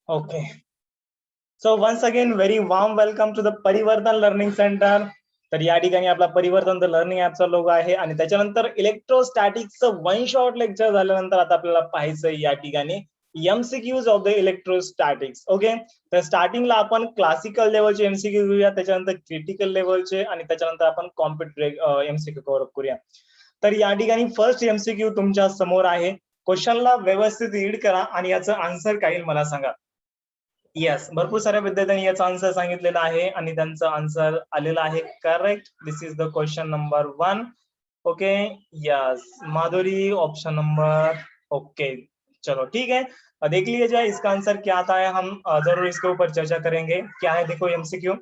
Okay. So once again, very warm welcome to the परिवर्तन learning centre. तर या ठिकाणी आपला परिवर्तन लर्निंग ऍपचा लोगो आहे आणि त्याच्यानंतर इलेक्ट्रोस्टॅटिक्सचं वन शॉट लेक्चर झाल्यानंतर आता आपल्याला पाहायचं या ठिकाणी MCQs of the electrostatics. Okay, तर स्टार्टिंगला आपण क्लासिकल लेवलचे एमसीक्यू घेऊया, त्याच्यानंतर क्रिटिकल लेवलचे आणि त्याच्यानंतर आपण कॉम्पिटेटिव्ह एमसीक्यू कव्हर करूया. तर या ठिकाणी फर्स्ट एमसीक्यू तुमच्या समोर आहे. क्वेश्चनला व्यवस्थित रीड करा आणि याचं आन्सर काय मला सांगा. येस, भरपूर साऱ्या विद्यार्थ्यांनी याचा आन्सर सांगितलेला आहे आणि त्यांचा आन्सर आलेला आहे correct. This is the question number 1. Okay, yes, Madhuri option number. Okay, चलो ठीक है, देख लीजिए जाए इसका आंसर क्या आता है. हम जरूर इसके ऊपर चर्चा करेंगे. क्या है, देखो MCQ.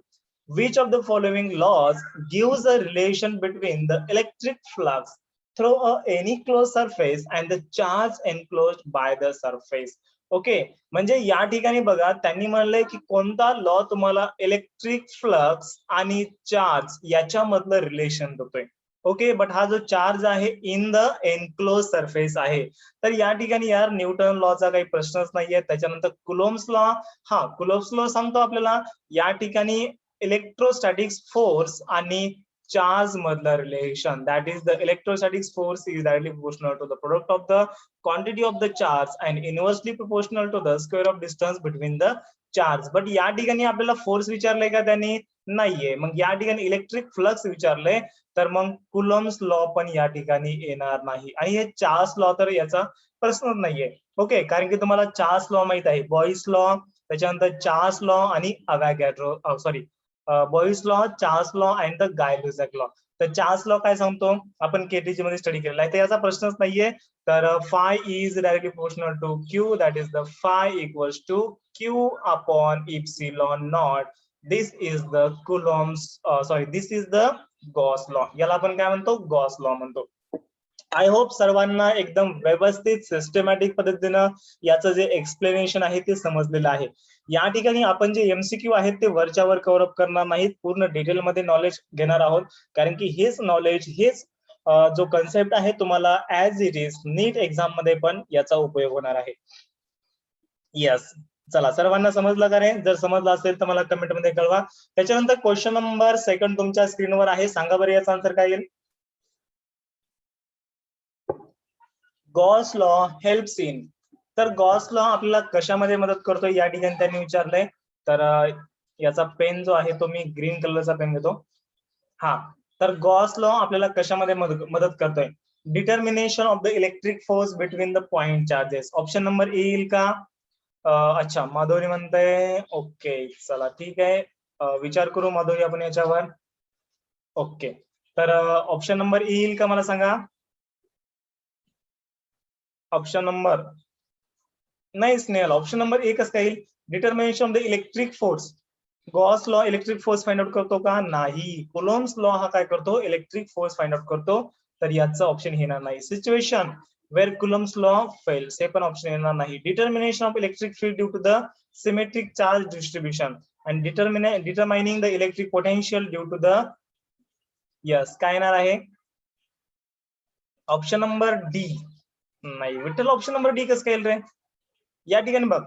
Which of the following laws gives a relation between the electric flux through any closed surface and the charge enclosed by the surface? Okay, म्हणजे या ठिकाणी बघा त्यांनी म्हणलंय की कोणता लॉ तुम्हाला इलेक्ट्रिक फ्लक्स आणि चार्ज याच्यामधलं रिलेशन देतोय. ओके, बट हा जो चार्ज आहे इन द एनक्लोज सरफेस आहे. तर या ठिकाणी यार न्यूटन लॉचा काही प्रश्नच नाहीये. त्याच्यानंतर कुलोम्स लॉ, हा कुलोम्स लॉ सांगतो आपल्याला या ठिकाणी इलेक्ट्रोस्टॅटिक्स फोर्स आणि चार्ज मधलं relation. That is the electrostatics force is directly proportional to the product of the quantity of the charge and inversely proportional to the square of distance between the charge. But या ठिकाणी आपल्याला force विचारलंय का त्यांनी? नाहीये. मग या ठिकाणी electric flux विचारलंय, तर मग कुलम्स लॉ पण या ठिकाणी येणार नाही आणि हे चार्ज लॉ तर याचा प्रश्नच नाहीये. ओके, कारण की तुम्हाला चार्ज लॉ माहित आहे, बॉईस लॉ, त्याच्यानंतर चार्ज लॉ आणि Avogadro sorry Boyle's law, Charles law and the Gay-Lussac law. तर चार्ल्स लॉ काय सांगतो आपण केटीजी मध्ये स्टडी केलेला आहे, तर याचा प्रश्नच नाहीये. तर phi is directly proportional to q, that is the phi equals to q upon epsilon naught. This is the Coulomb's this is the Gauss law. याला आपण काय म्हणतो? गॉस लॉ म्हणतो. आय होप सर्वांना एकदम व्यवस्थित सिस्टमॅटिक पद्धतीनं याचं जे एक्सप्लेनेशन आहे ते समजलेलं आहे. या ठिकाणी आपण जे एमसीक्यू आहेत ते वरच्यावर कव्हर अप करणार नाहीत, पूर्ण डिटेलमध्ये नॉलेज घेणार आहोत, कारण की हेच नॉलेज, हेच जो कन्सेप्ट आहे तुम्हाला as it is NEET exam मध्ये पण याचा उपयोग होणार आहे. यस, चला सर्वांना समजलं का रे? जर समजलं असेल तर मला कमेंट मध्ये कळवा. त्याच्यानंतर क्वेश्चन नंबर 2 तुमच्या स्क्रीनवर आहे. सांगा बरं याचा आन्सर काय येईल. Gauss law helps in. तर गॉस लॉ आपल्याला कशामध्ये मदत करतोय या ठिकाणी त्यांनी विचारलंय. तर याचा पेन जो आहे तो मी ग्रीन कलरचा पेन घेतो. हा, तर गॉस लॉ आपल्याला कशामध्ये मदत करतोय? Determination of the electric force between the point charges. Option number ए येईल का? अच्छा, माधुरी म्हणते. ओके, चला ठीक आहे, विचार करू माधुरी आपण याच्यावर. ओके, तर ऑप्शन नंबर ए येईल का मला सांगा. ऑप्शन नंबर नाही स्नेहल, ऑप्शन नंबर ए कसं येईल? Determination of the electric force. Gauss law electric force find out करतो का? नाही. कुलोम्स लॉ हा काय करतो? इलेक्ट्रिक फोर्स फाइंड आउट करतो. तर याचा ऑप्शन येणार नाही. Situation where Coulomb's law fails, हे पण ऑप्शन येणार नाही. Determination of electric field due to the symmetric charge distribution and determining the electric potential due to the, yes, काय येणार आहे? Option number D. नाही विठ्ठल, ऑप्शन नंबर डी कसं येईल रे? या ठिकाणी बघ,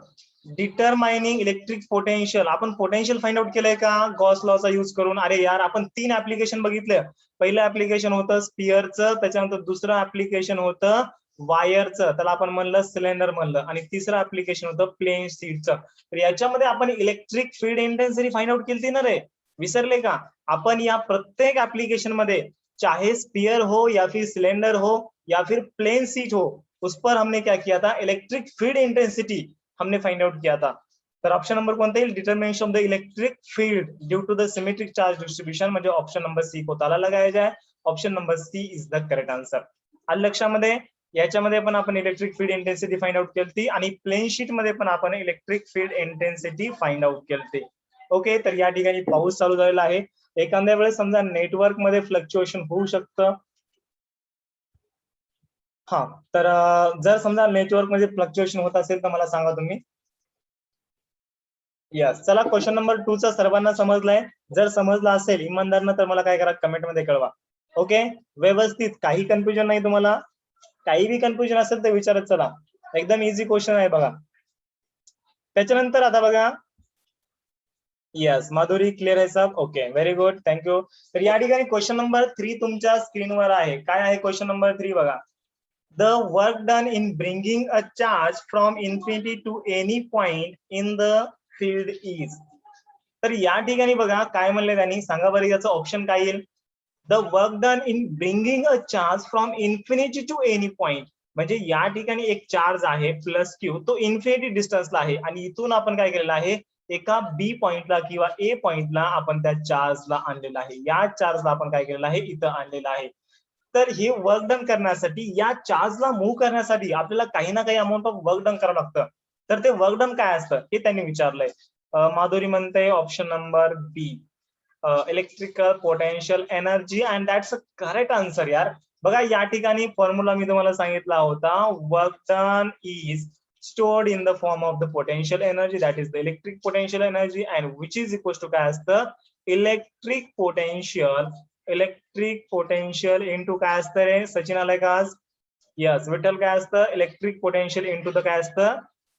डिटरमाइनिंग इलेक्ट्रिक पोटेन्शियल, आपण पोटेन्शियल फाइंड आउट केलंय का गॉस लॉचा यूज करून? अरे यार, आपण 3 ऍप्लिकेशन बघितलं. पहिलं ऍप्लिकेशन होतं स्पिअरचं, त्याच्यानंतर दुसरं ऍप्लिकेशन होतं वायरचं, त्याला आपण म्हणलं सिलेंडर म्हणलं, आणि तिसरं ऍप्लिकेशन होतं प्लेन शीटचं. तर याच्यामध्ये आपण electric field intensity find out केली ना रे, विसरले का? आपण या प्रत्येक ऍप्लिकेशन मध्ये, चाहे स्पियर हो या फिर सिलेंडर हो या फिर प्लेन सीट हो, उस पर हमने क्या किया था? इलेक्ट्रिक फील्ड इंटेंसिटी हमने फाइंड आउट किया था. तर ऑप्शन नंबर कोणता येईल? Determination of the electric field due to the symmetric charge distribution, म्हणजे ऑप्शन नंबर सी को ताला लगाया जाए. Option number C is the correct answer. आलं लक्षामध्ये? याच्यामध्ये पण आपण electric field intensity find out केली आणि प्लेन शीट मध्ये पण आपण electric field intensity find out केली. ओके, तर या ठिकाणी पाऊस चालू झालेला आहे. एखाद्या वेळेस समजा नेटवर्क मध्ये फ्लक्च्युएशन होऊ शकतं. हा, तर जर समजा नेटवर्क मध्ये फ्लक्च्युएशन होत असेल तर मला सांगा तुम्ही. यस, चला क्वेश्चन नंबर 2 चा सर्वांना समजलाय? जर समजला असेल इमानदारनं तर मला काय करा, कमेंट मध्ये कळवा. ओके, व्यवस्थित, काही कन्फ्युजन नाही तुम्हाला? काही बी कन्फ्युजन असेल तर विचारत चला. एकदम इझी क्वेश्चन आहे बघा. त्याच्यानंतर आता बघा, येस माधुरी क्लिअर आहे सब, ओके व्हेरी गुड थँक्यू. तर या ठिकाणी क्वेश्चन नंबर 3 तुमच्या स्क्रीनवर आहे. काय आहे क्वेश्चन नंबर 3 बघा. The work done in bringing a charge from infinity to any point in the field is. तर या ठिकाणी बघा काय म्हणले त्यांनी, सांगा बरं याचं ऑप्शन काय येईल. The work done in bringing a charge from infinity to any point, म्हणजे या ठिकाणी एक चार्ज आहे प्लस क्यू, तो इन्फिनिटी डिस्टन्सला आहे आणि इथून आपण काय केलेलं आहे, एका बी पॉइंटला किंवा ए पॉइंटला आपण त्या चार्जला आणलेला आहे. या चार्जला आपण काय केलेलं आहे, इथं आणलेलं आहे. तर हे वर्क डन करण्यासाठी, या चार्जला मूव्ह करण्यासाठी आपल्याला काही ना काही अमाऊंट ऑफ वर्क डन करावं लागतं. तर ते वर्क डन काय असतं हे त्यांनी विचारलंय. माधुरी म्हणते option number B, electrical potential energy, and that's a correct answer यार. बघा या ठिकाणी फॉर्म्युला मी तुम्हाला सांगितला होता, work done is stored in the form of the potential energy, that is the electric potential energy, and which is equals to काय असतं, इलेक्ट्रिक पोटेन्शियल इंटू काय असतं रे सचिन, आलाय का आज? यस विठ्ठल, काय असतं इलेक्ट्रिक पोटेन्शियल इंटू द काय असतं,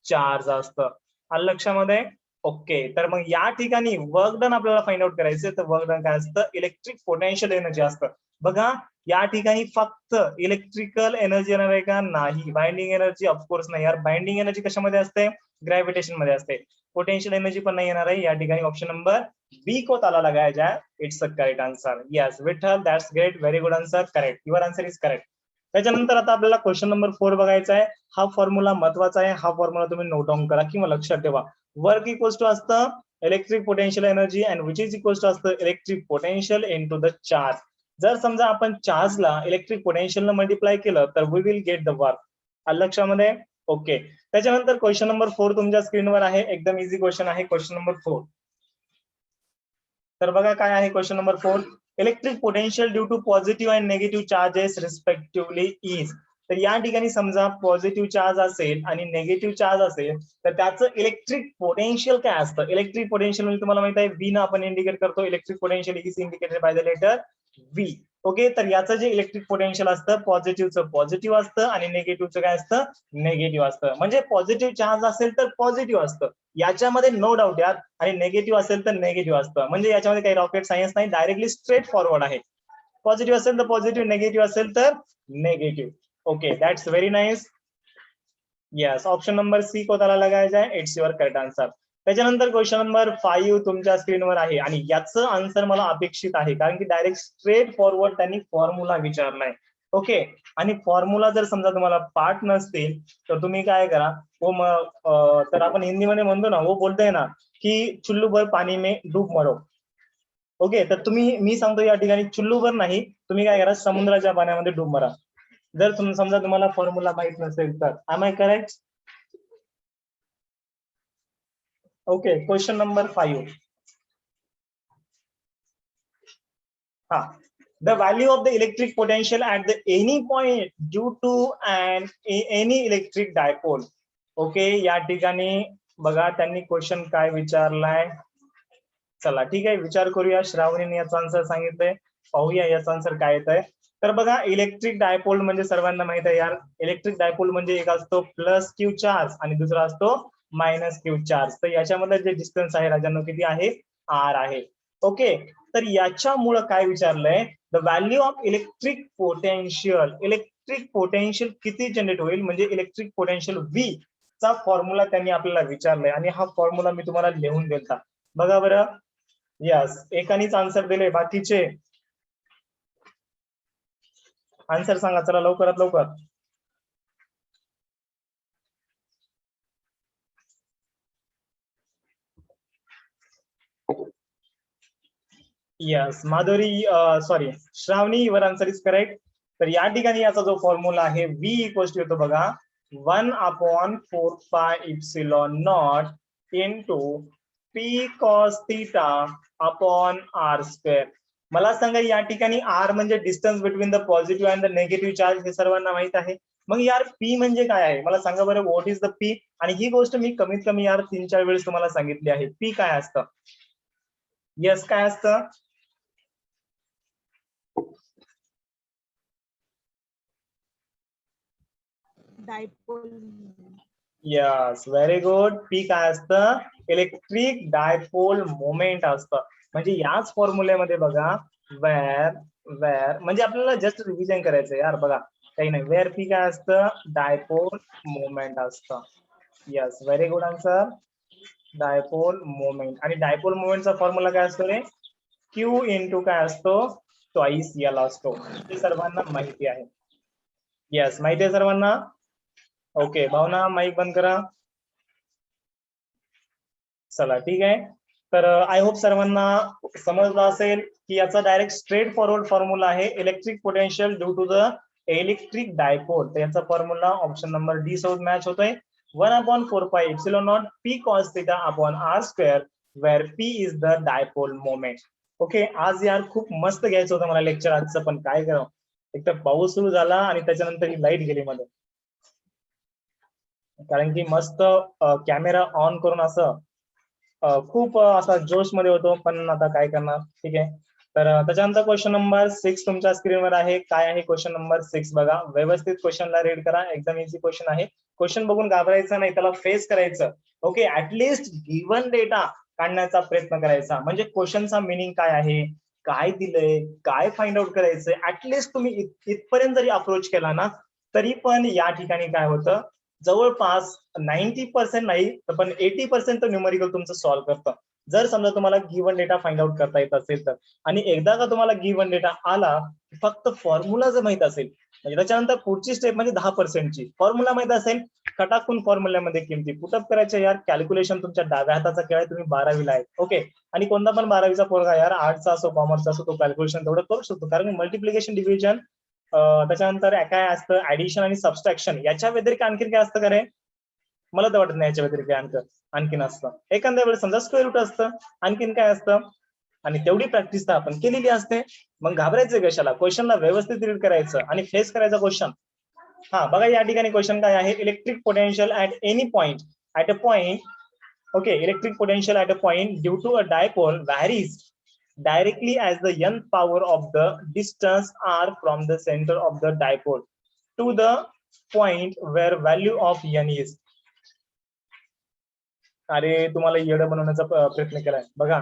चार्ज असतं. आलं लक्षामध्ये? ओके. तर मग या ठिकाणी वर्क डन आपल्याला फाइंड आउट करायचं, तर वर्क डन काय असतं, इलेक्ट्रिक पोटेन्शियल एनर्जी असतं. बघा या ठिकाणी फक्त इलेक्ट्रिकल एनर्जी येणार आहे का? नाही. बाइंडिंग एनर्जी ऑफकोर्स नाही यार. बाइंडिंग एनर्जी कशामध्ये असते? ग्रॅव्हिटेशन मध्ये असते. पोटेन्शियल एनर्जी पण नाही येणार आहे. या ठिकाणी ऑप्शन नंबर बी को ताला लगाया जाए, it's a correct answer. Yes Vitthal, that's great, very good answer, correct, your answer is correct. त्याच्यानंतर आता आपल्याला क्वेश्चन नंबर 4 बघायचा आहे. हा फॉर्म्युला महत्वाचा आहे, हा फॉर्म्युला तुम्ही नोट डाऊन करा किंवा लक्षात ठेवा. वर्क इक्वल्स टू असतं electric potential energy and which is equals to असतं electric potential into the charge. जर समजा आपण चार्जला इलेक्ट्रिक पोटेन्शियल मल्टिप्लाय केलं तर we will get the work. लक्षामध्ये? ओके. त्याच्यानंतर क्वेश्चन नंबर 4 तुमच्या स्क्रीनवर आहे, एकदम इझी क्वेश्चन आहे क्वेश्चन नंबर 4. तर बघा काय आहे question number 4, electric potential due to positive and negative charges respectively is. तर या ठिकाणी समजा पॉझिटिव्ह चार्ज असेल आणि निगेटिव्ह चार्ज असेल तर त्याचं इलेक्ट्रिक पोटेन्शियल काय असतं. इलेक्ट्रिक पोटेन्शियल म्हणजे तुम्हाला माहित आहे व्ही ना आपण इंडिकेट करतो. Electric potential is indicated by the letter V. Okay. तर याचं जे इलेक्ट्रिक पोटेन्शियल असतं पॉझिटिव्हचं पॉझिटिव्ह असतं आणि निगेटिव्हचं काय असतं, निगेटिव्ह असतं. म्हणजे पॉझिटिव्ह चार्ज असेल तर पॉझिटिव्ह असतं, याच्यामध्ये नो डाऊट यार, आणि निगेटिव्ह असेल तर निगेटिव्ह असतं. म्हणजे याच्यामध्ये काही रॉकेट सायन्स नाही, डायरेक्टली स्ट्रेट फॉरवर्ड आहे. पॉझिटिव्ह असेल तर पॉझिटिव्ह, निगेटिव्ह असेल तर negative. Okay, that's very nice. Yes, option number C को ताला लगाया जाए, इट्स युअर करेक्ट आन्सर. त्याच्यानंतर क्वेश्चन नंबर 5 तुमच्या स्क्रीनवर आहे आणि याचं आन्सर मला अपेक्षित आहे, कारण की डायरेक्ट स्ट्रेट फॉरवर्ड त्यांनी फॉर्म्युला विचारलाय. ओके. आणि फॉर्म्युला जर समजा तुम्हाला पाठ नसतील तर तुम्ही काय करा, वो तर आपण हिंदीमध्ये म्हणतो ना, वो बोलते हैं ना की चुल्लू भर पाणी में डूब मरो. ओके. तर तुम्ही, मी सांगतो या ठिकाणी चुल्लू भर नाही, तुम्ही काय करा समुद्राच्या पाण्यामध्ये डूब मारा. जर समजा तुम्हाला फॉर्म्युला माहित नसेल तर. Am I correct? Okay. Question number 5. हा, the value of the electric potential at the any point due to an any electric dipole. Okay. या ठिकाणी बघा त्यांनी क्वेश्चन काय विचारलाय. चला ठीक आहे, विचार करूया. श्रावणीने याचा आन्सर सांगितलंय, पाहूया याचा आन्सर काय येत आहे. तर बघा इलेक्ट्रिक डायपोल म्हणजे सर्वांना माहित आहे यार, इलेक्ट्रिक डायपोल म्हणजे एक असतो प्लस क्यू चार्ज आणि दुसरा असतो मायनस क्यू चार्ज. तर याच्यामध्ये जे डिस्टन्स आहे राजांनो किती आहे, आर आहे. ओके. तर याच्यामुळं काय विचारलंय, the value of electric potential, electric potential किती जनरेट होईल, म्हणजे इलेक्ट्रिक पोटेन्शियल व्ही चा फॉर्म्युला त्यांनी आपल्याला विचारलाय आणि हा फॉर्म्युला मी तुम्हाला लिहून देता. बघा बरं. यस, एकानीच आन्सर दिले, बाकीचे आन्सर सांगा चला लवकरात लवकर. Yes Madhuri, sorry Shravani, your answer is correct. तर या ठिकाणी याचा जो फॉर्म्युला आहे व्ही इक्वल्स टू येतो बघा 1/4πε0 into P cos theta upon R square. मला सांगा या ठिकाणी आर म्हणजे distance between the positive and the negative charge, हे सर्वांना माहित आहे. मग यार पी म्हणजे काय आहे मला सांगा बरं, व्हॉट इज द पी. आणि ही गोष्ट मी कमीत कमी यार 3-4 वेळेस तुम्हाला सांगितली आहे. पी काय असतं? यस, काय असतं? Dipole. Yes, very good. P काय असतं? इलेक्ट्रिक डायपोल मोमेंट असतं. म्हणजे याच फॉर्म्युलेमध्ये बघा, वेर वेर म्हणजे आपल्याला जस्ट रिव्हिजन करायचं यार. बघा काही नाही, वेर पी काय असतं? डायपोल मोमेंट असतं. Yes, very good answer. Dipole moment. आणि डायपोल मोमेंटचा फॉर्म्युला काय असतो रे? क्यू इंटू काय असतो? ट्वाइस एल असतो. हे सर्वांना माहिती आहे. येस, माहिती आहे सर्वांना. ओके, भावना माईक बंद करा. चला ठीक आहे. तर आय होप सर्वांना समजलं असेल की याचा डायरेक्ट स्ट्रेट फॉरवर्ड फॉर्म्युला आहे electric potential due to the electric dipole. तर याचा फॉर्म्युला ऑप्शन नंबर डी सोबत मॅच होतोय. 1/4πε0 p cos θ upon r square where p is the dipole moment. Okay, आज यार खूप मस्त घ्यायचं होतं मला लेक्चर आजचं, पण काय करावं, एक तर पाऊस सुरू झाला आणि त्याच्यानंतर ही लाईट गेली मध्ये. कारण की मस्त कॅमेरा ऑन करून असं खूप असा जोश मध्ये होतो, पण आता काय करणार. ठीक आहे. तर त्याच्यानंतर क्वेश्चन नंबर 6 तुमच्या स्क्रीनवर आहे. काय आहे क्वेश्चन नंबर 6? बघा व्यवस्थित क्वेश्चनला रीड करा. एकदम इझी क्वेश्चन आहे. क्वेश्चन बघून घाबरायचं नाही, त्याला फेस करायचं. ओके, ऍटलिस्ट गिव्हन डेटा काढण्याचा प्रयत्न करायचा. म्हणजे क्वेश्चनचा मिनिंग काय आहे, काय दिलंय, काय फाइंड आउट करायचंय, ऍटलिस्ट तुम्ही इथपर्यंत जरी अप्रोच केला ना, तरी पण या ठिकाणी काय होतं, जवळपास 90% नाही पण 80% न्यूमरिकल तुमचं सॉल्व्ह करतं. जर समजा तुम्हाला गिव्हन डेटा फाइंड आउट करता येत असेल तर. आणि एकदा का तुम्हाला गिव्हन डेटा आला, फक्त फॉर्म्युला जर माहित असेल, म्हणजे त्याच्यानंतर पुढची स्टेप म्हणजे 10%ची फॉर्म्युला माहित असेल, खटाकून फॉर्म्युल्यामध्ये किमती पुटअप करायच्या यार. कॅल्क्युलेशन तुमच्या डाव्या हाताचा खेळ आहे, तुम्ही 12वीला आहे. ओके, आणि कोणता पण 12वीचा पोरगा यार, आर्टचा असो कॉमर्सचा असो, तो कॅल्क्युलेशन तेवढं करू शकतो. कारण मल्टिप्लिकेशन डिव्हिजन, त्याच्यानंतर काय असतं, ऍडिशन आणि सबस्ट्रॅक्शन, याच्या व्यतिरिक्त आणखी काय असतं का रे? मला तर वाटत नाही याच्या व्यतिरिक्त आणखीन असतं. एखाद्या वेळेस समजा स्क्वेअर रूट असतं, आणखीन काय असतं. आणि तेवढी प्रॅक्टिस तर आपण केलेली असते. मग घाबरायचं कशाला? क्वेश्चनला व्यवस्थित रीड करायचं आणि फेस करायचा क्वेश्चन. हा बघा, या ठिकाणी क्वेश्चन काय आहे? Electric potential at any point at a point. Okay, electric potential at a point due to a dipole varies directly as the nth power of the distance r from the center of the dipole to the point where value of n is. अरे तुम्हाला येडं बनवण्याचा प्रयत्न केलाय बघा,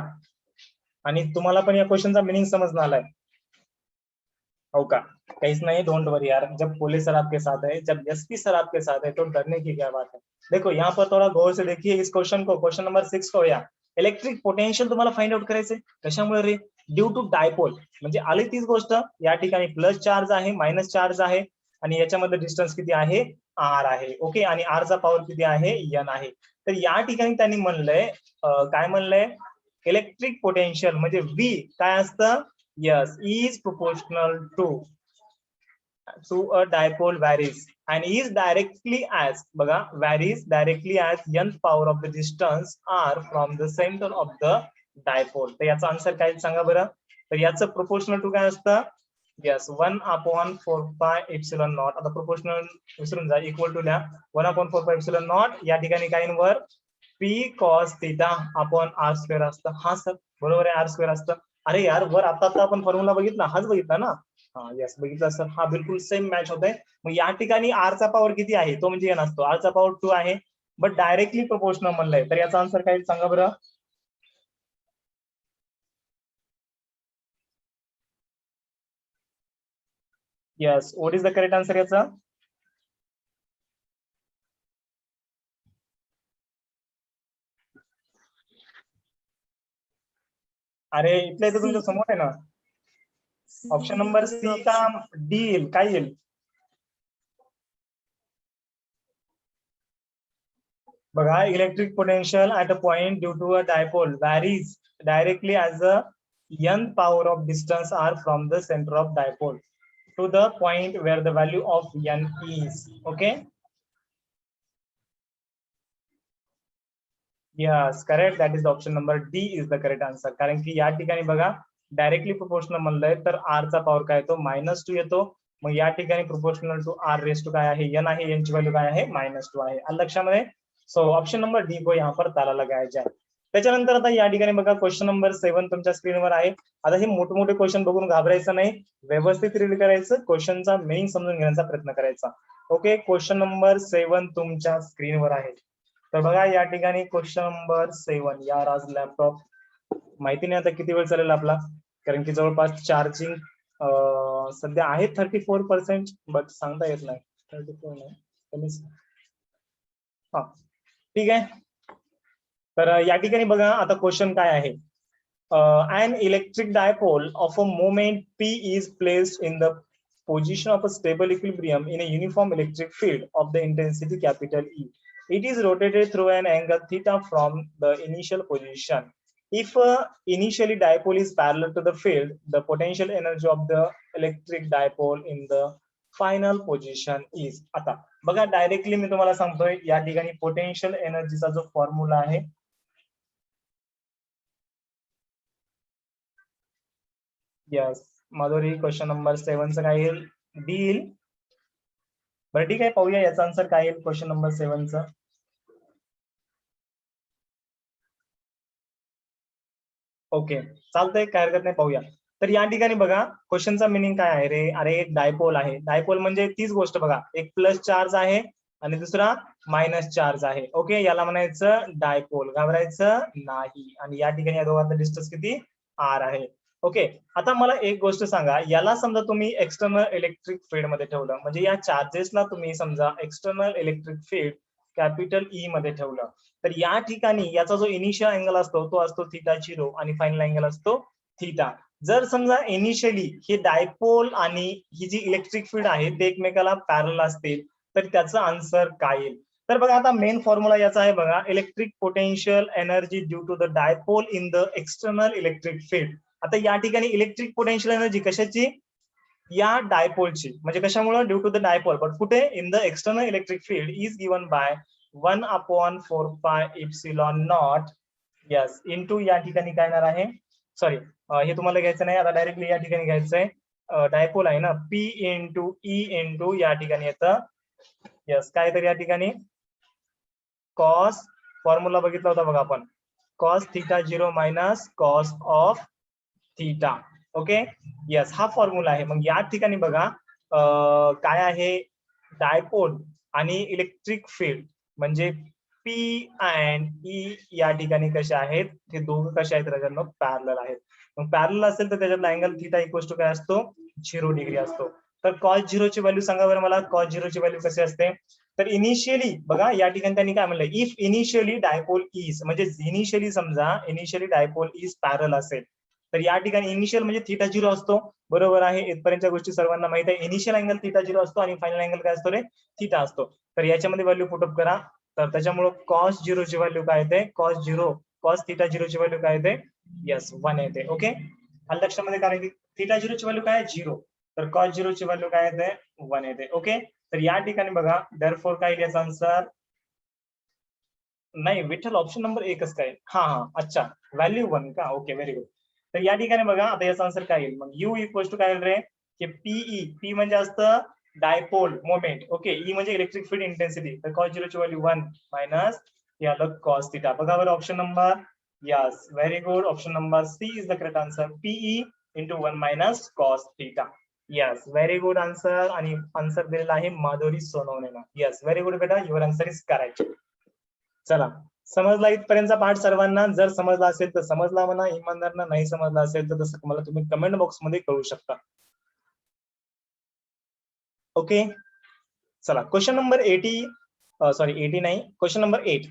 आणि तुम्हाला पण या क्वेश्चनचा मिनिंग समजणं आलाय. हो का? काहीच नहीं, डोंट वरी यार. जब पुलिस सर आपके साथ है, जब एसपी सर आपके साथ है, तो डरने की क्या बात है. देखो यहाँ पर थोड़ा गौर से देखिए इस क्वेश्चन को, क्वेश्चन नंबर 6 को. या इलेक्ट्रिक पोटेन्शियल तुम्हाला फाइंड आउट करायचंय कशामुळे रे? Due to dipole. म्हणजे आली तीच गोष्ट, या ठिकाणी प्लस चार्ज आहे, मायनस चार्ज आहे, आणि याच्यामध्ये डिस्टन्स किती आहे? आर आहे. ओके, आणि आर चा पॉवर किती आहे? एन आहे. तर या ठिकाणी त्यांनी म्हणलंय, काय म्हणलंय, इलेक्ट्रिक पोटेन्शियल म्हणजे व्ही काय असतं? Yes, is proportional to a dipole varies and is directly as बघा varies directly as nth power of the distance r from the center of the dipole. तर याचा आन्सर काय सांगा बरं? तर याचं प्रोपोर्शनल टू काय असतं? यस, 1/4πε0. आता प्रोपोर्शनल विसरून जा, इक्वल टू लिहा. 1/4πε0 या ठिकाणी काय वर p cos θ upon r square असतं. हा सर बरोबर आहे, r स्क्वेअर असतं. अरे यार, वर आता आपण फॉर्म्युला बघितला, हाच बघितला ना? हा यस, बघितला सर. हा बिलकुल सेम मॅच होत आहे. मग या ठिकाणी आर चा पॉवर किती आहे? तो म्हणजे n असतो. आर चा पॉवर 2 आहे, बट डायरेक्टली प्रोपोर्शनल म्हणलंय. तर याचा आन्सर काय सांगा बरं? Yes, what is the correct answer याचा? अरे इथल्या इथं तुमच्या समोर आहे ना. ऑप्शन नंबर सी का डी येईल? काय येईल? बघा, electric potential at a point due to a dipole varies directly as a nth power of distance r from the center of dipole to the point where the value of n is. Okay, yes, correct. That is the option number D is the correct answer. कारण की या ठिकाणी बघा, directly proportional म्हणलंय तर r चा power काय येतो? -2 येतो. मग या ठिकाणी proportional to r raise to काय आहे? n आहे. n ची व्हॅल्यू काय आहे? -2 आहे. लक्षामध्ये. सो ऑप्शन नंबर डी को यहाँ पर ताला लगाया जाए. त्याच्यानंतर आता या ठिकाणी बघा क्वेश्चन नंबर 7 तुमच्या स्क्रीनवर आहे. आता हे मोठे क्वेश्चन बघून घाबरायचं नाही, व्यवस्थित रीड करायचं, क्वेश्चनचा मिनिंग समजून घेण्याचा प्रयत्न करायचा. ओके, क्वेश्चन नंबर 7 तुमच्या स्क्रीनवर आहे. तर बघा या ठिकाणी क्वेश्चन नंबर 7. यार आज लॅपटॉप माहिती नाही आता किती वेळ चालेल आपला, कारण की जवळपास चार्जिंग सध्या आहे 34%, बट सांगता येत नाही. 34 नाही, हा ठीक आहे. तर या ठिकाणी बघा आता क्वेश्चन काय आहे. an electric dipole of a moment P is placed in the position of a stable equilibrium in a uniform electric field of the intensity capital E. It is rotated through an angle theta from the initial position. If initially dipole is parallel to the field, the potential energy of the electric dipole in the final position is. आता बघा directly मी तुम्हाला सांगतोय या ठिकाणी potential एनर्जीचा जो formula आहे, yes Madhuri, question number 7 चं काय येईल? डी येईल. बरं ठीक आहे, पाहूया याचा आन्सर काय येईल क्वेश्चन नंबर 7 चं. ओके चालतंय, काय हरकत नाही, पाहूया. तर या ठिकाणी बघा क्वेश्चनचा मिनिंग काय आहे रे. अरे एक डायपोल आहे, डायपोल म्हणजे तीच गोष्ट बघा, एक प्लस चार्ज आहे आणि दुसरा मायनस चार्ज आहे. ओके, याला म्हणायचं डायपोल, घाबरायचं नाही. आणि या ठिकाणी या दोघांचा डिस्टन्स किती? आर आहे. ओके, आता मला एक गोष्ट सांगा, याला समजा तुम्ही एक्सटर्नल इलेक्ट्रिक फील्ड मध्ये ठेवलं, म्हणजे या चार्जेसला तुम्ही समजा external electric field capital E मध्ये ठेवलं, तर या ठिकाणी याचा जो इनिशियल अँगल असतो तो असतो थीटा 0 आणि फायनल अँगल असतो थीटा. जर समजा इनिशियली हे डायपोल आणि ही जी इलेक्ट्रिक फील्ड आहे ते एकमेकाला पॅरल असतील, तर त्याचा आन्सर काय येईल? तर बघा आता मेन फॉर्म्युला याचा आहे बघा, electric potential energy due to the dipole in the external electric field. आता या ठिकाणी इलेक्ट्रिक पोटेन्शियल एनर्जी कशाची? या डायपोलची, म्हणजे कशामुळे? Due to the dipole, but कुठे? In the external electric field is given by 1/4 pi epsilon not. Yes, into या ठिकाणी काय येणार आहे, सॉरी हे तुम्हाला घ्यायचं नाही, आता डायरेक्टली या ठिकाणी घ्यायचंय. डायपोल आहे ना, पी इंटू ई इंटू या ठिकाणी येतं. यस, काय तर या ठिकाणी कॉस, फॉर्म्युला बघितला होता बघा आपण, cos theta 0 minus cos of theta. Okay, yes, हा फॉर्म्युला आहे. मग या ठिकाणी बघा काय आहे, डायपोल आणि इलेक्ट्रिक फील्ड म्हणजे पी अँड ई या ठिकाणी कसे आहेत, हे दोघं कसे आहेत राजांनो? पॅरलल आहेत. मग पॅरलल असेल तर त्याच्यातला अँगल थीटा इक्वल टू काय असतो? 0 डिग्री असतो. तर कॉस 0 ची व्हॅल्यू सांगा बरं मला, कॉस 0 ची व्हॅल्यू कशी असते? तर इनिशियली बघा या ठिकाणी त्यांनी काय म्हणलं, इफ इनिशियली डायपोल इज, म्हणजे इनिशियली समजा इनिशियली डायपोल इज पॅरल असेल, तर या ठिकाणी इनिशियल म्हणजे थीटा 0 असतो. बरोबर आहे, इथपर्यंतच्या गोष्टी सर्वांना माहित आहे. इनिशियल अँगल थीटा 0 असतो आणि फायनल अँगल काय असतो रे? थीटा असतो. तर याच्यामध्ये व्हॅल्यू पुटअप करा, तर त्याच्यामुळे कॉस 0 ची व्हॅल्यू काय येते? कॉस थीटा 0 ची व्हॅल्यू काय येते? यस, 1 येते. ओके, लक्षामध्ये, कारण की थीटा 0 ची व्हॅल्यू काय? 0, तर कॉस 0 ची व्हॅल्यू काय येते? 1 येते. ओके, तर या ठिकाणी बघा देअरफॉर काय येईल याचा आन्सर? नाही विठ्ठल, ऑप्शन नंबर 1च काय? हा हा, अच्छा, व्हॅल्यू 1 का? Okay, very good. तर या ठिकाणी बघा आता याचा आन्सर काय येईल? मग यू इक्वल टू काय येईल रे? की पीई, पी म्हणजे असतं डायपोल मोमेंट. ओके, ई म्हणजे इलेक्ट्रिक फील्ड इंटेन्सिटी. तर कॉस 0 ची व्हॅल्यू 1 मायनस या कॉस थीटा. बघा बरं option number, yes, very good, option number C is the correct answer. PE into 1 minus cos theta. Yes, very good answer. आणि answer दिलेला आहे माधुरी सोनवणेला. यस, व्हेरी गुड बेटा, युअर आन्सर इज करेक्ट. चला, समजला इथपर्यंतचा पाठ सर्वांना? जर समजला असेल तर समजला म्हणा, इमानदारना. नाही समजला असेल तर तसं मला तुम्ही कमेंट बॉक्स मध्ये कळू शकता. ओके, चला क्वेश्चन नंबर 80 नाही, क्वेश्चन नंबर 8.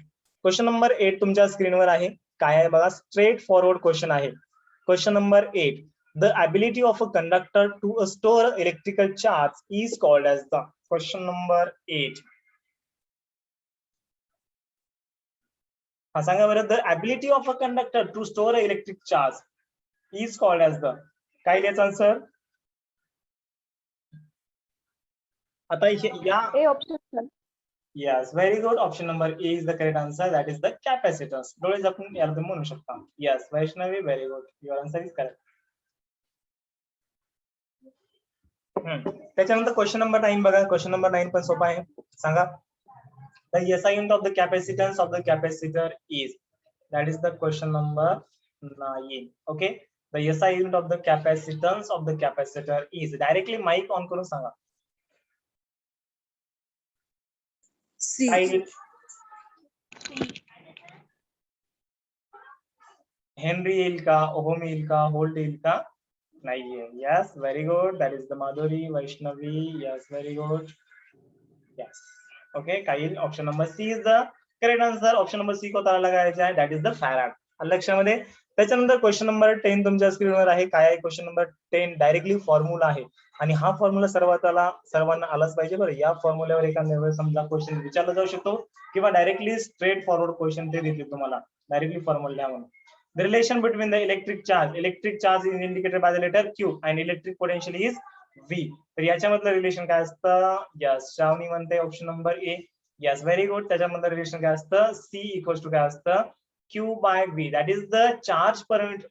क्वेश्चन नंबर 8 तुमच्या स्क्रीनवर आहे. काय आहे बघा, स्ट्रेट फॉरवर्ड क्वेश्चन आहे. Question number 8. The ability of a conductor to store electrical charge is called as the. Question number 8. सांगा बरं, the ability of a conductor to store an electric charge is called as the. काय याचा answer? आता या option. Yes, very good, option number A is the correct answer, that is the capacitance. डोळे झाकून याला तुम्ही म्हणू शकता. Yes Vaishnavi, very good, your answer is correct. त्याच्यानंतर क्वेश्चन नंबर 9 बघा. क्वेश्चन नंबर 9 पण सोपा आहे. सांगा, the SI unit of the capacitance of the capacitor is. That is the question number 9. Okay. The SI unit of the capacitance of the capacitor is. Directly mic on करून सांगा. C. Henry येईल का, ohm येईल का, volt येईल का? नाहीये. Yes, very good. That is the Madhuri, Vaishnavi. Yes, very good. Yes. Okay, Kyle, option number C is the correct answer. Option number C को ताला लगायचा आहे. That is the farad. लक्षामध्ये. त्याच्यानंतर क्वेश्चन नंबर 10 तुमच्या स्क्रीनवर आहे. काय आहे क्वेश्चन नंबर 10? डायरेक्टली फॉर्म्युला आहे आणि हा फॉर्म्युला सर्वांना आलाच पाहिजे बरं. या फॉर्म्युल्यावर एखाद्या वेळेस समजा क्वेश्चन विचारला जाऊ शकतो किंवा डायरेक्टली स्ट्रेट फॉरवर्ड क्वेश्चन ते देतील तुम्हाला. डायरेक्टली फॉर्म्युला म्हणून. The relation between the electric charge is indicated by the letter Q and electric potential is V. तर याच्यामधलं रिलेशन काय असतं? यस, श्रावणी म्हणते option number A. Yes, very good. त्याच्यामधलं relation काय असतं? C इक्वल्स टू काय असतं? Q by V. That is the charge per unit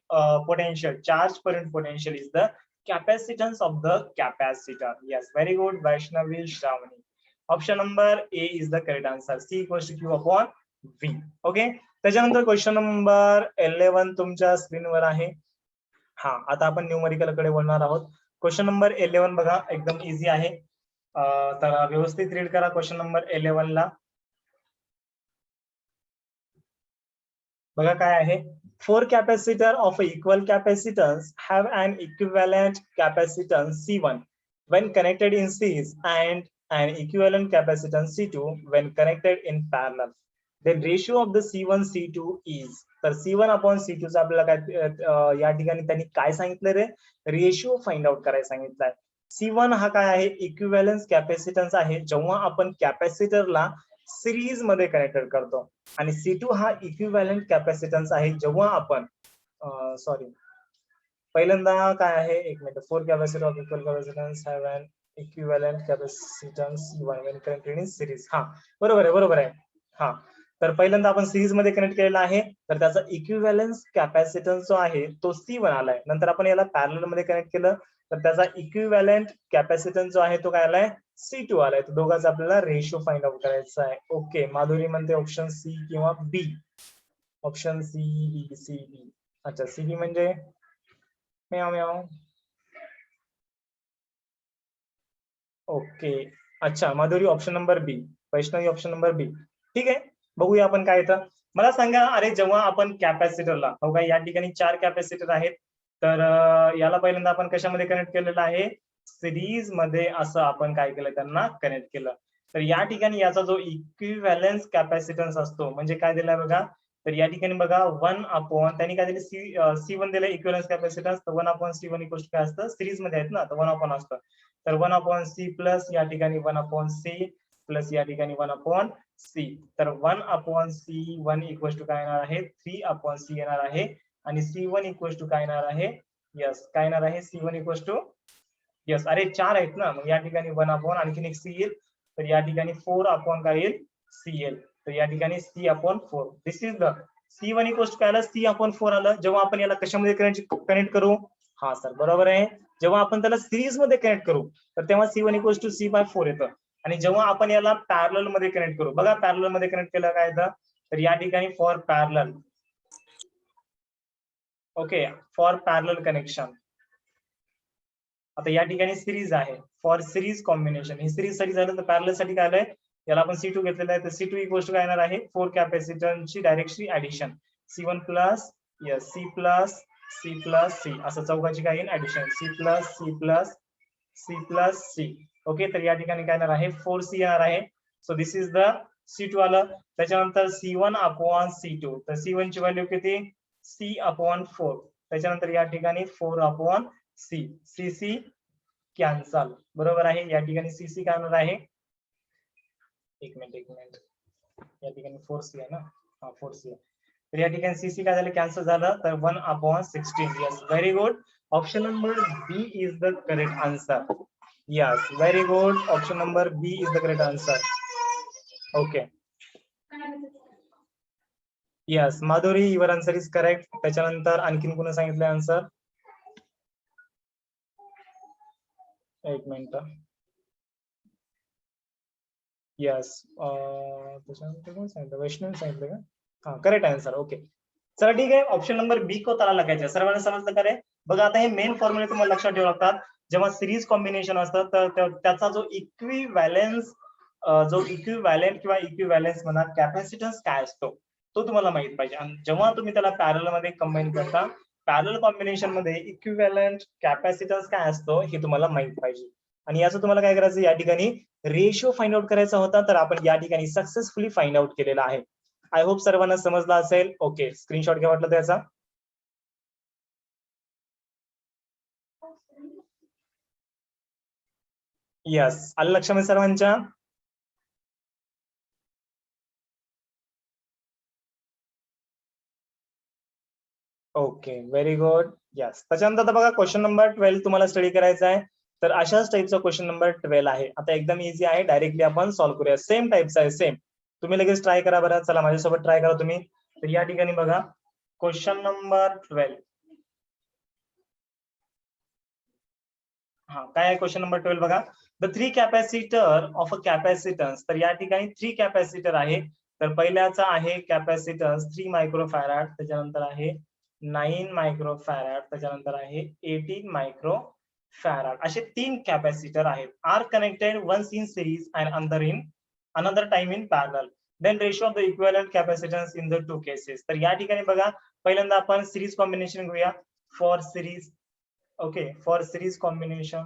potential. Charge per unit potential is the capacitance of the capacitor. Yes, very good. Vaishnavi, Shravani. Option number A is the correct answer. C equals to Q upon V. Okay. त्याच्यानंतर question number 11 तुमच्या स्क्रीनवर आहे. हा, आता आपण numerical कडे वळणार आहोत. Question number 11 बघा, एकदम इझी आहे. तर व्यवस्थित रीड करा क्वेश्चन नंबर 11 ला. बघा काय आहे. 4 capacitor of equal capacitance have an equivalent capacitance C1 when connected in series and an equivalent capacitance C2 when connected in parallel. The ratio of the C1 C2 is. तर C1 upon C2 चा आपल्याला काय या ठिकाणी त्यांनी काय सांगितलं रे? Ratio find out करायला सांगितलंय. C1 हा काय आहे? इक्विव्हॅलन्स कॅपॅसिटन्स आहे जेव्हा आपण कॅपॅसिटरला सिरीज मध्ये कनेक्टेड करतो आणि C2 हा इक्विव्हॅलंट कॅपॅसिटन्स आहे जेव्हा आपण सॉरी पहिल्यांदा काय आहे, एक minute. 4 capacitor of equal capacitance have an equivalent capacitance C1 when connected in series. हा, बरोबर आहे. हा, तर पहिल्यांदा आपण सिरीज मध्ये कनेक्ट केलेला आहे, तर त्याचा इक्विव्हॅलन्स कॅपॅसिटन्स जो आहे तो C1 आलाय. नंतर आपण याला पॅरलल मध्ये कनेक्ट केलं तर त्याचा इक्विव्हॅलंट कॅपॅसिटन्स जो आहे तो काय आलाय? C2 आलाय. तर दोघांचा आपल्याला रेशिओ फाइंड आउट करायचा आहे. ओके, माधुरी म्हणते ऑप्शन सी किंवा बी. Option C B. अच्छा, सी बी म्हणजे म्याव म्याव. ओके, अच्छा, माधुरी ऑप्शन नंबर बी, वैष्णवी ऑप्शन नंबर बी. ठीक आहे, बघूया आपण काय येतं. मला सांगा, अरे जेव्हा आपण कॅपॅसिटरला, हो का, या ठिकाणी 4 कॅपॅसिटर आहेत, तर याला पहिल्यांदा आपण कशामध्ये कनेक्ट केलेलं आहे? सिरीज मध्ये. असं आपण काय केलं, त्यांना कनेक्ट केलं. तर या ठिकाणी याचा जो इक्विव्हॅलन्स कॅपॅसिटन्स असतो म्हणजे काय दिलाय बघा. तर या ठिकाणी बघा 1 अपॉन, त्यांनी काय दिले? C1 दिलं इक्विव्हॅलन्स कॅपॅसिटन्स. तर 1 अपॉन C1 इक्वल्स टू काय असतं? सिरीज मध्ये आहेत ना, तर 1 अपॉन असतं. तर 1 अपॉन C प्लस या ठिकाणी 1 अपॉन C प्लस या ठिकाणी 1 अपॉन C. तर 1 अपॉन C1 इक्वल्स टू काय येणार आहे? 3 अपॉन C येणार आहे. आणि C1 इक्वल्स टू काय येणार आहे? यस, काय येणार आहे? C1 इक्वल्स टू, यस, अरे 4 आहेत ना, मग या ठिकाणी 1 अपॉन आणखीन एक C येईल. तर या ठिकाणी 4 अपॉन काय येईल? C येईल. तर या ठिकाणी C upon 4. This is the C1 equals to काय आलं? C अपॉन 4 आलं. जेव्हा आपण याला कशामध्ये कनेक्ट करू? हा सर, बरोबर आहे. जेव्हा आपण त्याला सिरीज मध्ये कनेक्ट करू तर तेव्हा C1 equals to C bye 4 येतं. आणि जेव्हा आपण याला पॅरलल मध्ये कनेक्ट करू, बघा पॅरलल मध्ये कनेक्ट केलं काय येतं? तर या ठिकाणी for parallel. Okay, for parallel connection. आता या ठिकाणी सिरीज आहे, for series combination. He series साठी झालं, तर पॅरलल साठी काय आलंय? याला आपण C2 घेतलेलं आहे, तर C2 इक्वल्स टू काय येणार आहे? 4 कॅपॅसिटरची directly addition. C1 plus, yes, C plus C plus C, असं चौघाची काय येईल? Addition. C plus C plus C plus C. Okay, तर या ठिकाणी काय येणार आहे? 4C येणार आहे. So this is the C2 आलं. त्याच्यानंतर C1 अपॉन C2. तर C1 ची व्हॅल्यू किती? C upon 4. त्याच्यानंतर या ठिकाणी 4 अपॉन C. CC कॅन्सल, बरोबर आहे. या ठिकाणी CC काय होणार आहे? एक मिनिट. या ठिकाणी 4C आहे ना, हा 4C आहे. तर या ठिकाणी CC काय झालं? कॅन्सल झालं. तर 1 upon 16. Yes, very good. Option number B is the correct answer. Yes, very good. Option number B is the correct answer. Okay, yes, Madhuri, your answer is correct. त्याच्यानंतर आणखीन कोणी सांगितलं आन्सर? एक मिनिट. यस, त्याच्यानंतर कोण सांगितलं? वैष्णवी सांगितलं का? हा, करेक्ट आन्सर. ओके, चला ठीक आहे, ऑप्शन नंबर बी को ताला लगायचा. सर्वांना समजलं का रे? बघा आता हे मेन फॉर्म्युले तुम्हाला लक्षात ठेवावे लागतात. जेव्हा सिरीज कॉम्बिनेशन असतं तर त्याचा जो इक्विव्हॅलन्स किंवा इक्विव्हॅलन्स म्हणा कॅपॅसिटन्स काय असतो तो तुम्हाला माहित पाहिजे. आणि जेव्हा तुम्ही त्याला पॅरल मध्ये कंबाईन करता, पॅरल कॉम्बिनेशन मध्ये इक्विव्हॅलंट कॅपॅसिटन्स काय असतो हे तुम्हाला माहित पाहिजे. आणि याचं तुम्हाला काय करायचं, या ठिकाणी रेशिओ फाइंड आउट करायचा होता, तर आपण या ठिकाणी सक्सेसफुली फाइंड आउट केलेला आहे. आय होप सर्वांना समजलं असेल. ओके, स्क्रीनशॉट घ्या वाटलं त्याचा. यस, आलं लक्षामध्ये सर्वांच्या? Okay, very good. यस, त्याच्यानंतर आता बघा क्वेश्चन नंबर 12 तुम्हाला स्टडी करायचा आहे. तर अशाच टाईपचा क्वेश्चन नंबर 12 आहे. आता एकदम इझी आहे, डायरेक्टली आपण सॉल्व्ह करूया. सेम टाईपचा आहे, सेम. तुम्ही लगेच ट्राय करा बरं. चला माझ्यासोबत ट्राय करा तुम्ही. तर या ठिकाणी बघा क्वेश्चन नंबर 12. हा, काय आहे क्वेश्चन नंबर 12 बघा. The 3 capacitor of a capacitance. तर या ठिकाणी 3 कॅपॅसिटर आहे. तर पहिल्याचा आहे कॅपॅसिटन्स 3 मायक्रोफॅराड, त्याच्यानंतर आहे 9 मायक्रोफॅराड, त्याच्यानंतर आहे 18 मायक्रोफॅराड. असे 3 कॅपॅसिटर आहेत. Are connected once in series and another time in parallel. Then ratio of the equivalent capacitance in the 2 cases. तर या ठिकाणी बघा पहिल्यांदा आपण सिरीज कॉम्बिनेशन घेऊया. For series, okay, for series combination.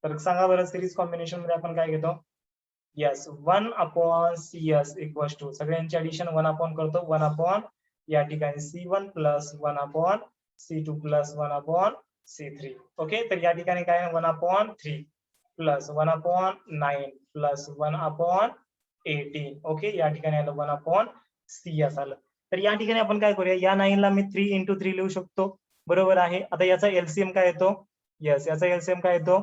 तर सांगा बरं सिरीज कॉम्बिनेशन मध्ये आपण काय घेतो? यस, 1/CS इक्वल्स टू सगळ्यांची ऍडिशन 1 करतो, 1 या ठिकाणी C1 plus 1/C2 plus 1/C3. Okay, तर या ठिकाणी काय आहे 1/3 प्लस 1/9 प्लस 1/18. ओके, या ठिकाणी आलं 1/CS आलं. तर या ठिकाणी आपण काय करूया, या 9 ला मी 3 into 3 लिहू शकतो, बरोबर आहे. आता याचा एलसीएम काय येतो? यस, याचा एलसीएम काय येतो?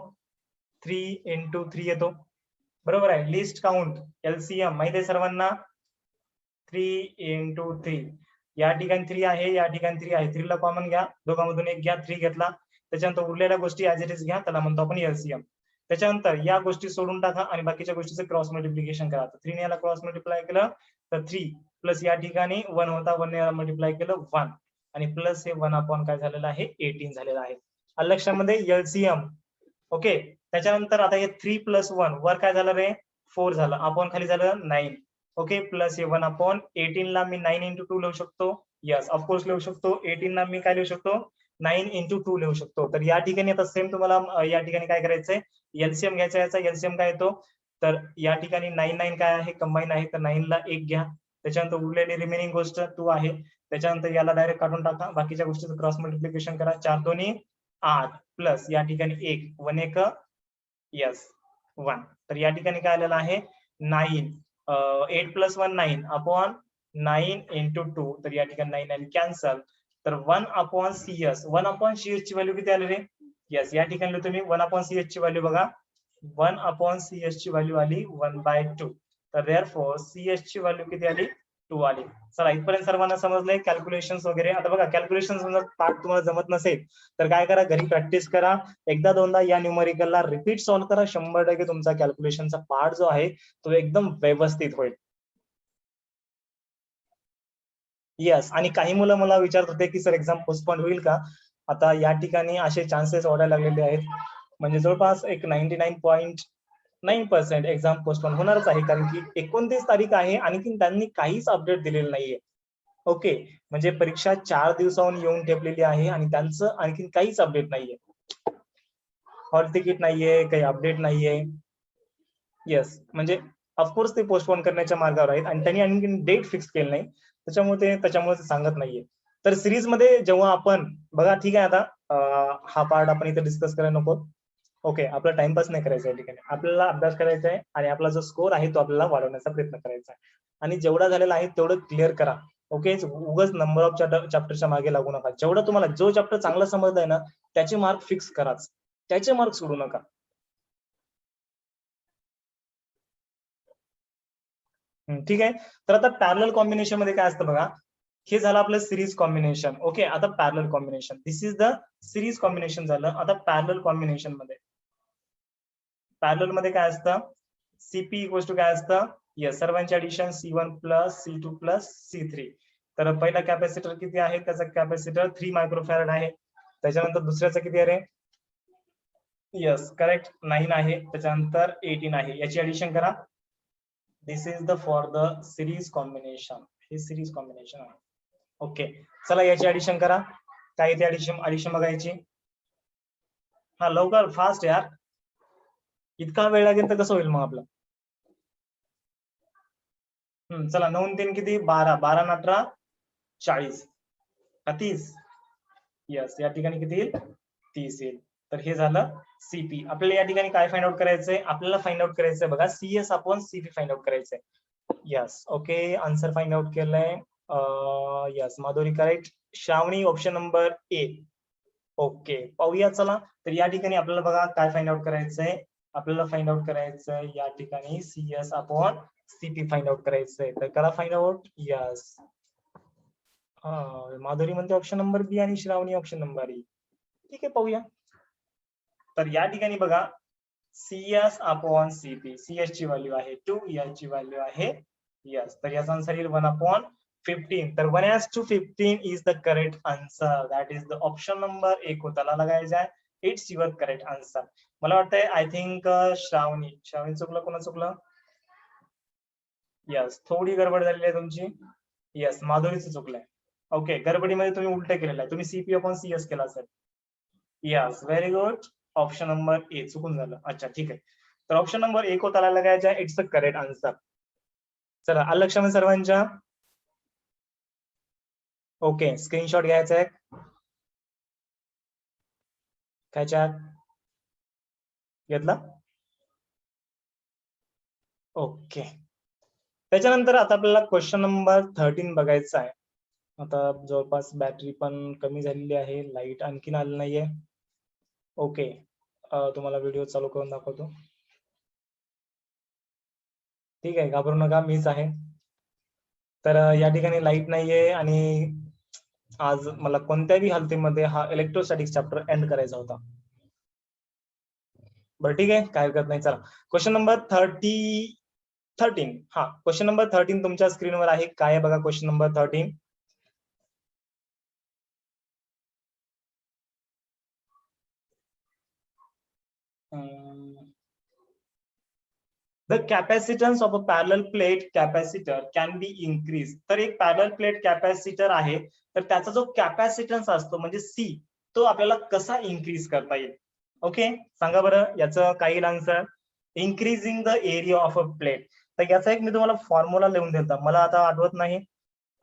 3 into 3 येतो, बरोबर आहे. लिस्ट काउंट एलसीएम माहिती आहे सर्वांना, 3 into 3. या ठिकाणी 3 आहे, या ठिकाणी 3 आहे. 3 ला कॉमन घ्या, दोघांमधून एक घ्या, 3 घेतला. त्याच्यानंतर उरलेल्या गोष्टी ऍज इट इज घ्या, त्याला म्हणतो आपण एलसीएम. त्याच्यानंतर या गोष्टी सोडून टाका आणि बाकीच्या गोष्टीचं क्रॉस मल्टिप्लिकेशन करा. 3 ने याला क्रॉस मल्टिप्लाय केलं तर 3 प्लस या ठिकाणी 1 होता, 1 ने याला मल्टिप्लाय केलं 1 आणि प्लस हे 1 काय झालेलं आहे 18 झालेलं आहे. लक्षामध्ये एलसीएम. ओके, त्याच्यानंतर आता हे 3 प्लस 1 वर काय झालं रे 4 झालं, अपॉन खाली झालं 9. ओके, प्लस हे 1/18 ला मी 9 into 2 लिहू शकतो. यस, ऑफकोर्स लिहू शकतो. 18 ला मी काय लिहू शकतो 9 into 2 लिहू शकतो. तर या ठिकाणी आता सेम तुम्हाला या ठिकाणी काय करायचंय, एलसीएम घ्यायचा. याचा एलसीएम काय येतो, तर या ठिकाणी 9 काय आहे कंबाईन आहे, तर 9 ला 1 घ्या. त्याच्यानंतर उरलेली रिमेनिंग गोष्ट 2 आहे. त्याच्यानंतर याला डायरेक्ट काढून टाका, बाकीच्या गोष्टीचं क्रॉस मल्टिप्लिकेशन करा. 4 2 8 प्लस या ठिकाणी 1 1 1 यस 1. तर या ठिकाणी काय आलेलं आहे 9. 8 प्लस 1 9 अपॉन 9 into 2. तर या ठिकाणी 9 9 कॅन्सल. तर 1/CS. 1/CS ची व्हॅल्यू किती आली रे? यस, या ठिकाणी तुम्ही 1/CS ची व्हॅल्यू बघा, 1/CS ची व्हॅल्यू आली 1/2. तर देअरफॉर CS ची व्हॅल्यू किती आली 2 आली. चला इथपर्यंत सर्वांना समजलंय कॅल्क्युलेशन वगैरे. आता बघा कॅल्क्युलेशन पार्ट तुम्हाला जमत नसेल तर काय करा, घरी प्रॅक्टिस करा. एकदा दोनदा या न्यूमरिकलला रिपीट सॉल्व्ह करा. 100% तुमचा कॅल्क्युलेशनचा पार्ट जो आहे तो एकदम व्यवस्थित होईल. यस, आणि काही मुलं मला विचारत होते की सर एक्झाम पोस्टपोन होईल का? आता या ठिकाणी असे चान्सेस वाढायला लागलेले आहेत, म्हणजे जवळपास एक 99.9% एक्झाम पोस्टपोन होणारच आहे, कारण की 29 तारीख आहे आणखी त्यांनी काहीच अपडेट दिलेलं नाहीये. ओके, म्हणजे परीक्षा 4 दिवसाहून येऊन ठेपलेली आहे आणि त्यांचं आणखी काहीच अपडेट नाहीये. हॉल तिकीट नाहीये, काही अपडेट नाहीये. येस, म्हणजे ऑफकोर्स ते पोस्टपोन करण्याच्या मार्गावर आहेत आणि त्यांनी आणखी डेट फिक्स केली नाही, त्याच्यामुळे ते सांगत नाहीये. तर सिरीज मध्ये जेव्हा आपण बघा, ठीक आहे, आता हा पार्ट आपण इथे डिस्कस करायला नको. ओके, आपला टाइमपास नाही करायचा या ठिकाणी, आपल्याला अभ्यास करायचा आहे आणि आपला जो स्कोर आहे तो आपल्याला वाढवण्याचा प्रयत्न करायचा आहे. आणि जेवढा झालेला आहे तेवढं क्लिअर करा. ओके, उगाच नंबर ऑफ चॅप्टरच्या मागे लागू नका. जेवढं तुम्हाला जो चॅप्टर चांगला समजलाय ना त्याचे मार्क फिक्स कराच, त्याचे मार्क सोडू नका. ठीक आहे. तर आता पॅरलल कॉम्बिनेशन मध्ये काय असतं बघा, हे झालं आपलं सिरीज कॉम्बिनेशन. ओके, आता parallel combination, this is the series combination झालं. आता पॅरलल कॉम्बिनेशन मध्ये, पॅरलल मध्ये काय असतं, सीपी इक्वल्स टू काय असतं, यस सर्वांची addition C1 plus C2 plus C3. तर पहिला कॅपॅसिटर किती आहे, त्याचा कॅपॅसिटर 3 मायक्रोफॅरेड आहे. त्याच्यानंतर दुसऱ्याचा किती आहे रे, यस करेक्ट 9 आहे. त्याच्यानंतर 18 आहे. याची ऍडिशन करा. This is the for the series combination, हे सिरीज कॉम्बिनेशन आहे. ओके चला याची ऍडिशन करा. काय येते ऍडिशन बघायची. हा लवकर फास्ट यार, इतका वेळ लागेल तर कसं होईल मग आपलं. चला 9 3 किती 12, 12 न 18 40 का 30. यस या ठिकाणी किती येईल 30 येईल. तर हे झालं सीपी. आपल्याला या ठिकाणी काय फाइंड आउट करायचंय, आपल्याला फाइंड आउट करायचंय बघा CS upon CP find out करायचंय. Yes okay answer find out केलंय. Yes Madhuri correct. Shravani option number A. Okay पाहूया चला. तर या ठिकाणी आपल्याला बघा काय फाइंड आउट करायचंय, आपल्याला फाइंड आउट करायचंय या ठिकाणी CS upon CP find out करायचंय. तर करा फाइंड आउट. यस माधुरी म्हणते ऑप्शन नंबर बी आणि श्रावणी ऑप्शन नंबर ई. ठीक आहे पाहूया. तर या ठिकाणी बघा CS अपॉन सीपी, CS ची व्हॅल्यू आहे 2, याची व्हॅल्यू आहे यस. तर याचा आन्सर येईल 1 अपॉन 15. तर 1:15 is the correct answer. That is the option number ए को त्याला लगायचा आहे. It's your correct answer. मला वाटतंय आय थिंक श्रावणी चुकलं, कोणा चुकलं. यस थोडी गडबड झालेली आहे तुमची. यस माधुरीचं चुकलंय. ओके गडबडीमध्ये तुम्ही उलट केलेलं आहे, तुम्ही सीपी अपॉन CS केला असेल. Yes very good. Option number ए चुकून झालं. अच्छा ठीक आहे. तर ऑप्शन नंबर ए को त्याला लगायचा आहे. It's the correct answer. चला आलं लक्षामध्ये सर्वांच्या. ओके स्क्रीनशॉट घ्यायचा आहे. काय चॅट घेतला. ओके त्याच्यानंतर आता आपल्याला क्वेश्चन नंबर 13 बघायचा आहे. आता जवळपास बॅटरी पण कमी झालेली आहे, लाईट आणखीन आली नाहीये. ओके तुम्हाला व्हिडिओ चालू करून दाखवतो. ठीक आहे घाबरू नका, मीच आहे. तर या ठिकाणी लाईट नाहीये आणि आज मला कोणत्याही हालतीमध्ये हा इलेक्ट्रोस्टॅटिक्स चॅप्टर एंड करायचा होता. बरं ठीक आहे काय हरकत नाही. चला क्वेश्चन नंबर 13. हा क्वेश्चन नंबर 13 तुमच्या स्क्रीनवर आहे. काय आहे बघा question number 13. The capacitance of a parallel plate capacitor can be increased. तर एक पॅरलल प्लेट कॅपॅसिटर आहे, तर त्याचा जो कॅपॅसिटन्स असतो म्हणजे सी, तो आपल्याला कसा इन्क्रीज करता येईल. ओके सांगा बरं याचं काय येईल answer. Increasing the area of a plate. तर याचा एक मी तुम्हाला फॉर्म्युला लिहून देतो, मला आता आठवत नाही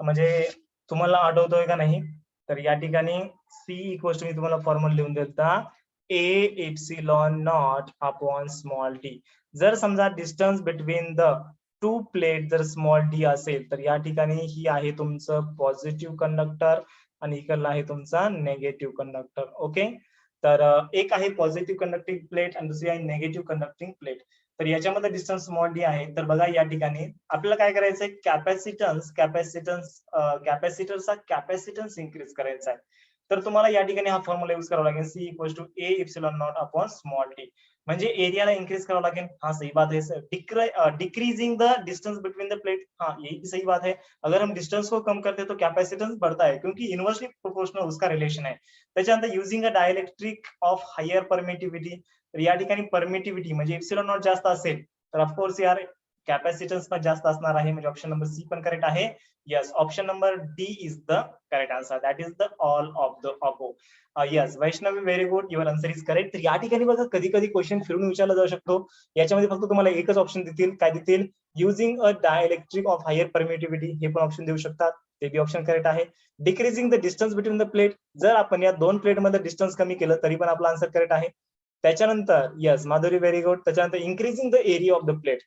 म्हणजे तुम्हाला आठवतोय का नाही. तर या ठिकाणी सी इक्वल्स टू मी तुम्हाला फॉर्म्युला लिहून देता ए epsilon not upon small D. जर समजा distance between the to plate जर स्मॉल डी असेल तर या ठिकाणी ही आहे तुमचं पॉझिटिव्ह कंडक्टर आणि इकडला आहे तुमचा नेगेटिव्ह कंडक्टर. ओके तर एक आहे पॉझिटिव्ह कंडक्टिंग प्लेट आणि दुसरी आहे नेगेटिव्ह कंडक्टिंग प्लेट. तर याच्यामध्ये डिस्टन्स स्मॉल डी आहे. तर बघा या ठिकाणी आपल्याला काय करायचंय, कॅपॅसिटरचा कॅपॅसिटन्स इन्क्रीज करायचा आहे. तर तुम्हाला या ठिकाणी हा फॉर्म्युला यूज करावा लागेल. C equals to A epsilon not upon small D. म्हणजे एरियाला इंक्रीज करावा लागेल. हाँ सही बात है sir. Decreasing the distance between the plate, हाँ यही सही बात है. अगर हम डिस्टेंस को कम करते हैं तो कैपेसिटेंस बढ़ता है क्योंकि इनवर्सली प्रोपोर्शनल उसका रिलेशन है. त्याच्यानंतर using a dielectric of higher permittivity. तर या ठिकाणी परमिटिव्हिटी म्हणजे एप्सिलॉन नॉट जास्त असेल तर ऑफकोर्स यार कॅपॅसिटन्स पण जास्त असणार आहे. म्हणजे ऑप्शन नंबर सी पण करेक्ट आहे. Yes option number D is the correct answer. That is the all of the above. Yes Vaishnavi very good, your answer is correct. तर या ठिकाणी बघा कधी कधी क्वेश्चन फिरून विचारला जाऊ शकतो. याच्यामध्ये फक्त तुम्हाला एकच ऑप्शन देतील. काय देतील, using a dielectric of higher permittivity, हे पण ऑप्शन देऊ शकतात. ते बी ऑप्शन करेक्ट आहे. Decreasing the distance between the plate, जर आपण या दोन प्लेट मध्ये डिस्टन्स कमी केलं तरी पण आपला आन्सर करेक्ट आहे. त्याच्यानंतर यस माधुरी व्हेरी गुड. त्याच्यानंतर increasing the area of the plate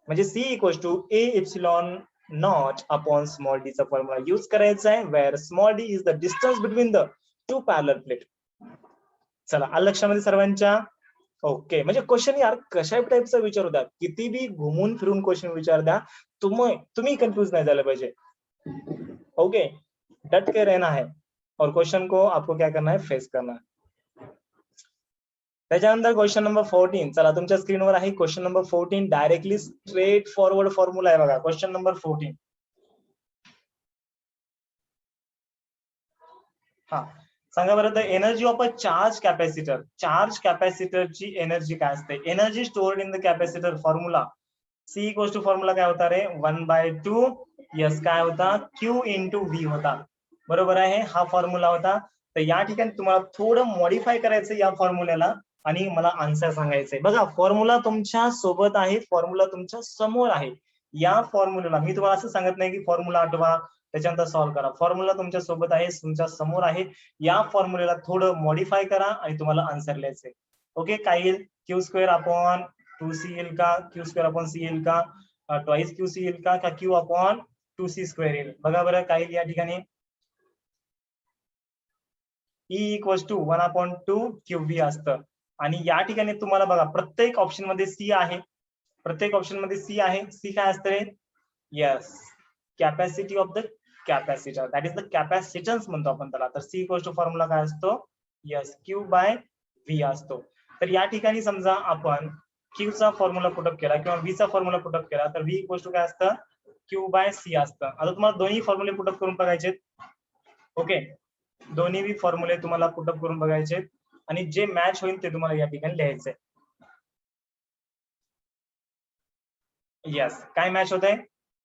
म्हणजे C equals to A epsilon not upon small D चा फॉर्म्युला यूज करायचा आहे. Where small D is the distance between the two parallel plate. चला आलं लक्षामध्ये सर्वांच्या. Okay म्हणजे क्वेश्चन यार कशा टाइपचा विचारू द्या, किती बी घुमून फिरून क्वेश्चन विचार द्या, तुम्ही कंफ्यूज नाही झालं पाहिजे. ओके डट के रहना है और क्वेश्चन को आपको क्या करना है, फेस करना है. त्याच्यानंतर क्वेश्चन नंबर 14. चला तुमच्या स्क्रीनवर आहे question number 14. Directly straightforward formula आहे बघा क्वेश्चन नंबर 14. हा सांगा बरं, the energy of a charge capacitor. Charge कॅपॅसिटरची एनर्जी काय असते? Energy stored in the capacitor formula C equals to formula काय होता रे? 1/2 यस काय होता? क्यू इंटू व्ही होता. बरोबर आहे, हा फॉर्म्युला होता. तर या ठिकाणी तुम्हाला थोडं मॉडिफाय करायचं या फॉर्म्युल्याला आणि मला आन्सर सांगायचंय. बघा फॉर्म्युला तुमच्या सोबत आहे, फॉर्म्युला तुमच्या समोर आहे. या फॉर्म्युल्याला मी तुम्हाला असं सांगत नाही की फॉर्म्युला आठवा त्याच्यानंतर सॉल्व्ह करा. फॉर्म्युला तुमच्या सोबत आहे, तुमच्या समोर आहे. या फॉर्म्युल्याला थोडं मॉडिफाय करा आणि तुम्हाला आन्सर लिहायचंय. ओके, काय येईल? क्यू स्क्वेअर अपॉन 2c येईल का? क्यू स्क्वेअर अपॉन सी येईल का? ट्वाइस क्यू सी येईल का? क्यू अपॉन 2c स्क्वेअर येईल? बघा बरं काय येईल या ठिकाणी. E इक्वल्स टू 1/2 QV असतं. आणि या ठिकाणी तुम्हाला बघा प्रत्येक ऑप्शन मध्ये सी आहे, प्रत्येक ऑप्शन मध्ये सी आहे. सी काय असतं? Yes, capacity of the capacitor, that is the capacitance म्हणतो आपण त्याला. तर सी इक्वल्स टू फॉर्म्युला काय असतो? यस, क्यू बाय व्ही असतो. तर या ठिकाणी समजा आपण क्यू चा फॉर्म्युला पुटअप केला किंवा व्ही चा फॉर्म्युला पुटअप केला तर व्ही इक्वल्स टू काय असतं? क्यू बाय सी असतं. आता तुम्हाला दोन्ही फॉर्म्युले पुटअप करून बघायचे. ओके, दोन्ही फॉर्म्युले तुम्हाला पुटअप करून बघायचे आणि जे मॅच होईल ते तुम्हाला या ठिकाणी लिहायचंय. यस, काय मॅच होत आहे?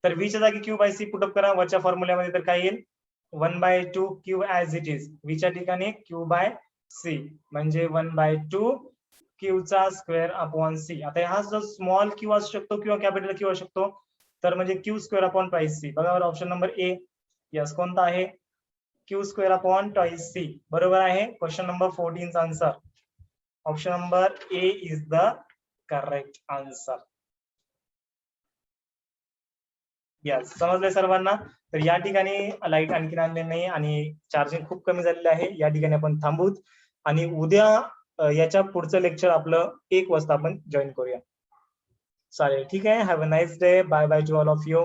तर व्ही च्या जागी क्यू बाय सी पुटअप करा वरच्या फॉर्म्युल्यामध्ये, तर काय येईल? 1/2 Q as it is. V च्या ठिकाणी क्यू बाय सी म्हणजे 1/2 क्यू चा स्क्वेअर अपॉन सी. आता हा जो स्मॉल क्यू असू शकतो किंवा कॅपिटल क्यू असू शकतो, तर म्हणजे Q square upon twice C. बघा ऑप्शन नंबर ए. यस, कोणता आहे? Q square upon twice C. बरोबर आहे. क्वेश्चन नंबर 14 चा answer option number A is the correct answer. Yes, समजले सर्वांना? तर या ठिकाणी लाईट आणखीन आणले नाही आणि चार्जिंग खूप कमी झालेलं आहे. या ठिकाणी आपण थांबूत आणि उद्या याच्या पुढचं लेक्चर आपलं 1 वाजता आपण जॉईन करूया. चालेल, ठीक आहे. Have a nice day. Bye bye to all of you.